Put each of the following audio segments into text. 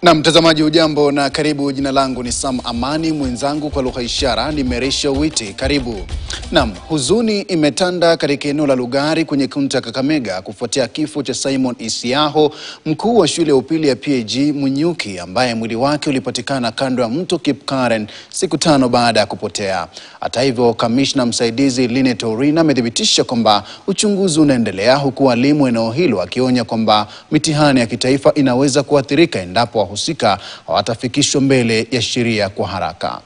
Na mtazamaji ujambo na karibu. Jina langu ni Sam Amani, mwenzangu kwa lugha ishara ni Merisha Witi. Karibu. Huzuni imetanda katika eneo la Lugari kwenye kaunti ya Kakamega kufuatia kifo cha Simon Isiaho, mkuu wa shule ya upili ya PAG Munyuki, ambaye mwili wake ulipatikana kando ya mto Kipkaren siku 5 baada ya kupotea. Hata hivyo, kamishna msaidizi Linet Orina amethibitisha kwamba uchunguzi unaendelea, huku walimu eneo hilo akionya kwamba mitihani ya kitaifa inaweza kuathirika endapo wahusika hawatafikishwa mbele ya sheria kwa haraka.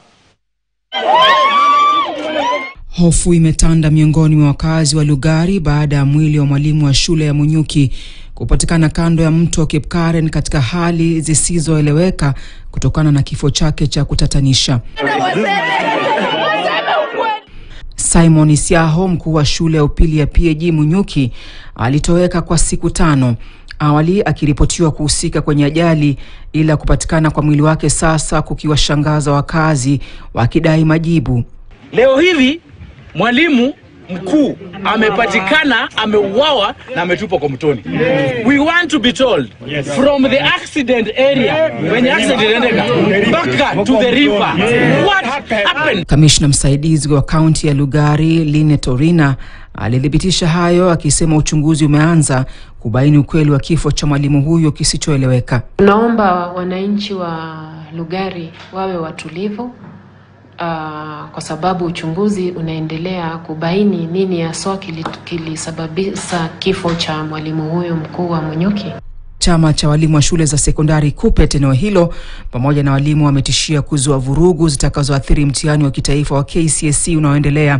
Hofu imetanda miongoni mwa wakazi wa Lugari baada ya mwili wa mwalimu wa shule ya Munyuki kupatikana kando ya mto Kipkaren katika hali zisizoeleweka kutokana na kifo chake cha kutatanisha. Simon Isiaho, mkuu wa shule ya upili ya PAG Munyuki, alitoweka kwa siku 5. Awali akiripotiwa kuhusika kwenye ajali, ila kupatikana kwa mwili wake sasa kukiwashangaza wakazi wakidai majibu. Leo hivi mwalimu mkuu amepatikana, ameuawa na ametupwa kwa mtoni. We want to be told from the accident area, when the accident ended, back to the river, what happened? Kamishna msaidizi wa kaunti ya Lugari Linet Orina alithibitisha hayo, akisema uchunguzi umeanza kubaini ukweli wa kifo cha mwalimu huyo kisichoeleweka. Tunaomba wananchi wa Lugari wawe watulivu, kwa sababu uchunguzi unaendelea kubaini nini haswa kilisababisha kifo cha mwalimu huyo mkuu wa Munyuki. Chama cha walimu wa shule za sekondari KUPPET eneo hilo pamoja na walimu wametishia kuzua vurugu zitakazoathiri mtihani wa kitaifa wa KCSE unaoendelea,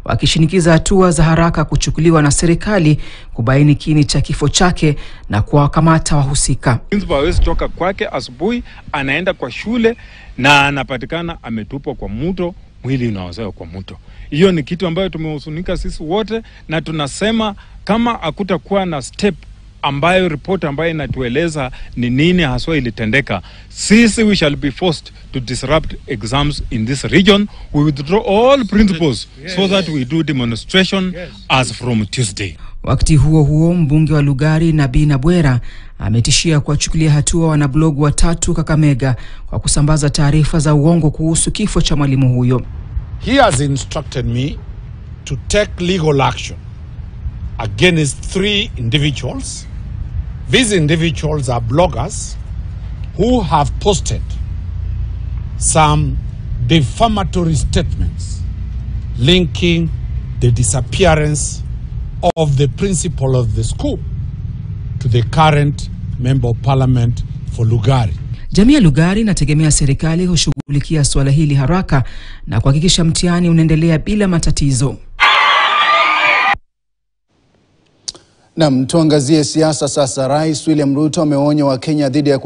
wakishinikiza hatua za haraka kuchukuliwa na serikali kubaini kiini cha kifo chake na kuwakamata wahusika. Principal hawezi toka kwake asubuhi anaenda kwa shule na anapatikana ametupwa kwa mto, mwili unaozewa kwa mto. Hiyo ni kitu ambayo tumehuzunika sisi wote, na tunasema kama hakutakuwa na step ambayo report ambayo inatueleza ni nini haswa ilitendeka, sisi we shall be forced to disrupt exams in this region. We withdraw all principals so that we do demonstration as from Tuesday. Wakati huo huo, mbunge wa Lugari Nabii Nabwera ametishia kuwachukulia hatua wanablogu 3 Kakamega kwa kusambaza taarifa za uongo kuhusu kifo cha mwalimu huyo. He has instructed me to take legal action against 3 individuals. These individuals are bloggers who have posted some defamatory statements linking the disappearance of the principal of the school to the current member of parliament for Lugari. Jamii ya Lugari inategemea serikali kushughulikia swala hili haraka na kuhakikisha mtihani unaendelea bila matatizo. Tuangazie siasa sasa. Rais William Ruto ameonya Wakenya dhidi ya